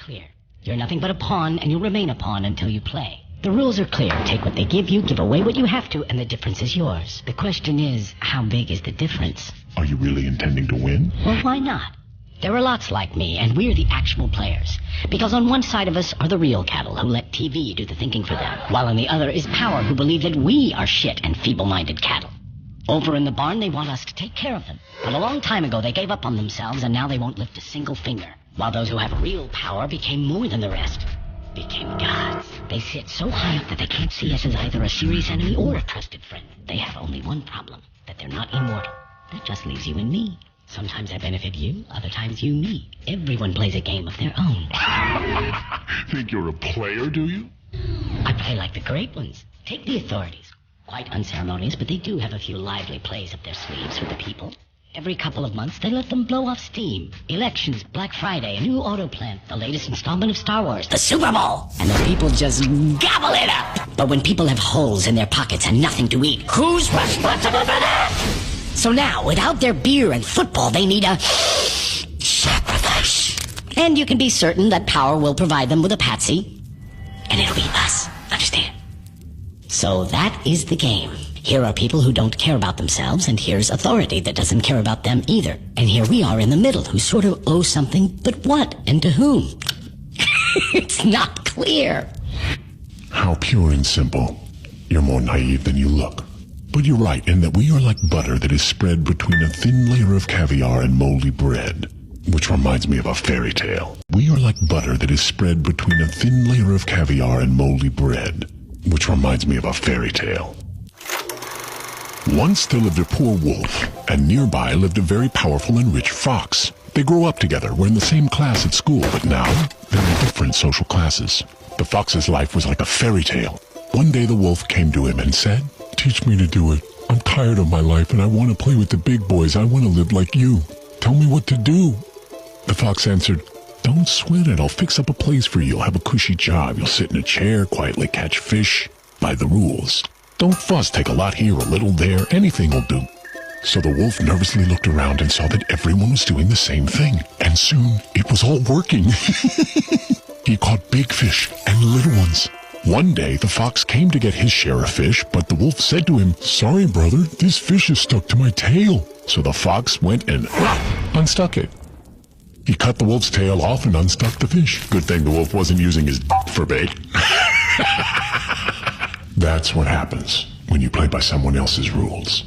clear. You're nothing but a pawn, and you'll remain a pawn until you play. The rules are clear. Take what they give you, give away what you have to, and the difference is yours. The question is, how big is the difference? Are you really intending to win? Well, why not? There are lots like me, and we're the actual players. Because on one side of us are the real cattle who let TV do the thinking for them, while on the other is power who believe that we are shit and feeble-minded cattle. Over in the barn, they want us to take care of them. But a long time ago, they gave up on themselves, and now they won't lift a single finger. While those who have real power became more than the rest. Became gods. They sit so high up that they can't see us as either a serious enemy or a trusted friend. They have only one problem, that they're not immortal. That just leaves you and me. Sometimes I benefit you, other times you me. Everyone plays a game of their own. Think you're a player, do you? I play like the great ones. Take the authorities. Quite unceremonious, but they do have a few lively plays up their sleeves for the people. Every couple of months, they let them blow off steam. Elections, Black Friday, a new auto plant, the latest installment of Star Wars, the Super Bowl. And the people just gobble it up. But when people have holes in their pockets and nothing to eat, who's responsible for that? So now, without their beer and football, they need a sacrifice. And you can be certain that power will provide them with a patsy. And it'll be us. Understand? So that is the game. Here are people who don't care about themselves, and here's authority that doesn't care about them either. And here we are in the middle, who sort of owe something, but what and to whom? It's not clear. How pure and simple. You're more naive than you look. But you're right in that we are like butter that is spread between a thin layer of caviar and moldy bread. Which reminds me of a fairy tale. We are like butter that is spread between a thin layer of caviar and moldy bread. Which reminds me of a fairy tale. Once there lived a poor wolf, and nearby lived a very powerful and rich fox. They grow up together, were in the same class at school, but now they're in different social classes. The fox's life was like a fairy tale. One day the wolf came to him and said, "Teach me to do it. I'm tired of my life and I want to play with the big boys. I want to live like you. Tell me what to do." The fox answered, "Don't sweat it. I'll fix up a place for you. You'll have a cushy job. You'll sit in a chair, quietly catch fish. By the rules. Don't fuss, take a lot here, a little there, anything will do." So the wolf nervously looked around and saw that everyone was doing the same thing. And soon, it was all working. He caught big fish and little ones. One day, the fox came to get his share of fish, but the wolf said to him, "Sorry, brother, this fish is stuck to my tail." So the fox went and unstuck it. He cut the wolf's tail off and unstuck the fish. Good thing the wolf wasn't using his for bait. That's what happens when you play by someone else's rules.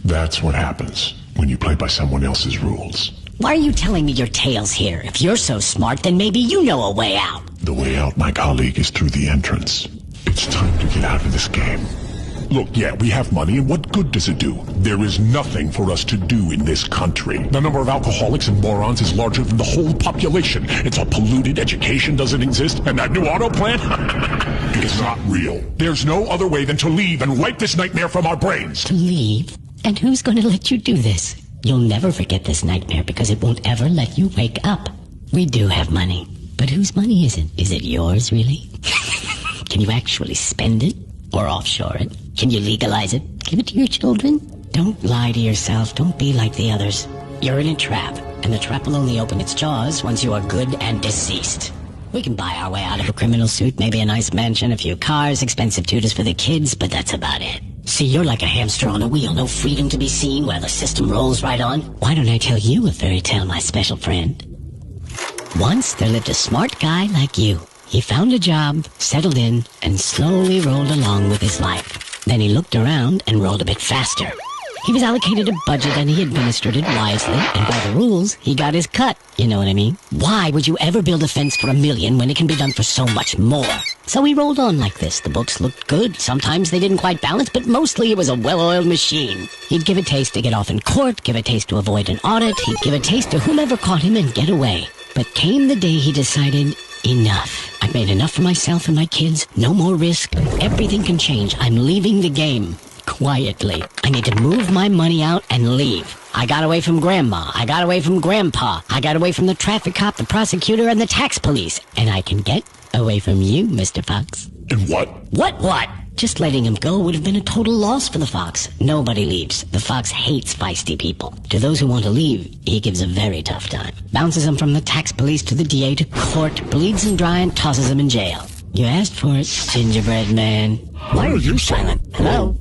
That's what happens when you play by someone else's rules. Why are you telling me your tale's here? If you're so smart, then maybe you know a way out. The way out, my colleague, is through the entrance. It's time to get out of this game. Look, yeah, we have money, and what good does it do? There is nothing for us to do in this country. The number of alcoholics and morons is larger than the whole population. It's all polluted, education doesn't exist, and that new auto plant? It's not real. There's no other way than to leave and wipe this nightmare from our brains. To leave? And who's going to let you do this? You'll never forget this nightmare because it won't ever let you wake up. We do have money. But whose money is it? Is it yours, really? Can you actually spend it? Or offshore it? Can you legalize it? Give it to your children? Don't lie to yourself. Don't be like the others. You're in a trap, and the trap will only open its jaws once you are good and deceased. We can buy our way out of a criminal suit, maybe a nice mansion, a few cars, expensive tutors for the kids, but that's about it. See, you're like a hamster on a wheel, no freedom to be seen while the system rolls right on. Why don't I tell you a fairy tale, my special friend? Once there lived a smart guy like you. He found a job, settled in, and slowly rolled along with his life. Then he looked around and rolled a bit faster. He was allocated a budget and he administered it wisely, and by the rules, he got his cut. You know what I mean? Why would you ever build a fence for $1 million when it can be done for so much more? So he rolled on like this. The books looked good. Sometimes they didn't quite balance, but mostly it was a well-oiled machine. He'd give a taste to get off in court, give a taste to avoid an audit, he'd give a taste to whomever caught him and get away. But came the day he decided, enough. I've made enough for myself and my kids. No more risk. Everything can change. I'm leaving the game. Quietly. I need to move my money out and leave. I got away from Grandma. I got away from Grandpa. I got away from the traffic cop, the prosecutor, and the tax police. And I can get away from you, Mr. Fox. And what? What? Just letting him go would have been a total loss for the fox. Nobody leaves. The fox hates feisty people. To those who want to leave, he gives a very tough time. Bounces them from the tax police to the DA to court, bleeds them dry and tosses them in jail. You asked for it, gingerbread man. Why are you silent? Hello?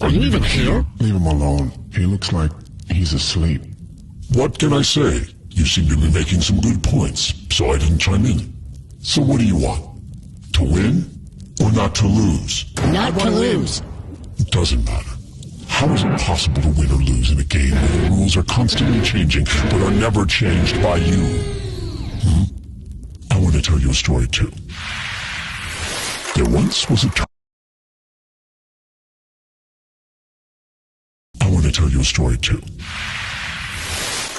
Are you even here? Leave him alone. He looks like he's asleep. What can I say? You seem to be making some good points, so I didn't chime in. So what do you want? To win? Or not to lose? Not to lose. It doesn't matter. How is it possible to win or lose in a game where the rules are constantly changing, but are never changed by you? I want to tell you a story, too. There once was a time... I want to tell you a story, too.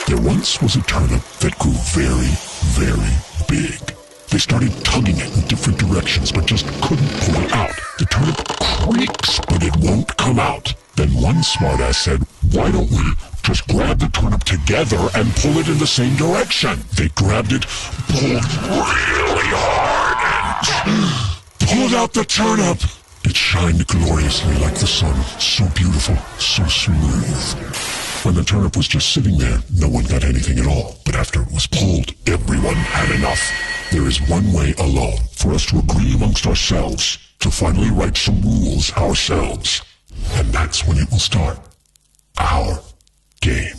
There once was a turnip that grew very, very big. They started tugging it in different directions, but just couldn't pull it out. The turnip creaks, but it won't come out. Then one smartass said, why don't we just grab the turnip together and pull it in the same direction? They grabbed it, pulled really hard, and pulled out the turnip. It shined gloriously like the sun, so beautiful, so smooth. When the turnip was just sitting there, no one got anything at all. But after it was pulled, everyone had enough. There is one way alone for us to agree amongst ourselves, to finally write some rules ourselves. And that's when it will start. Our game.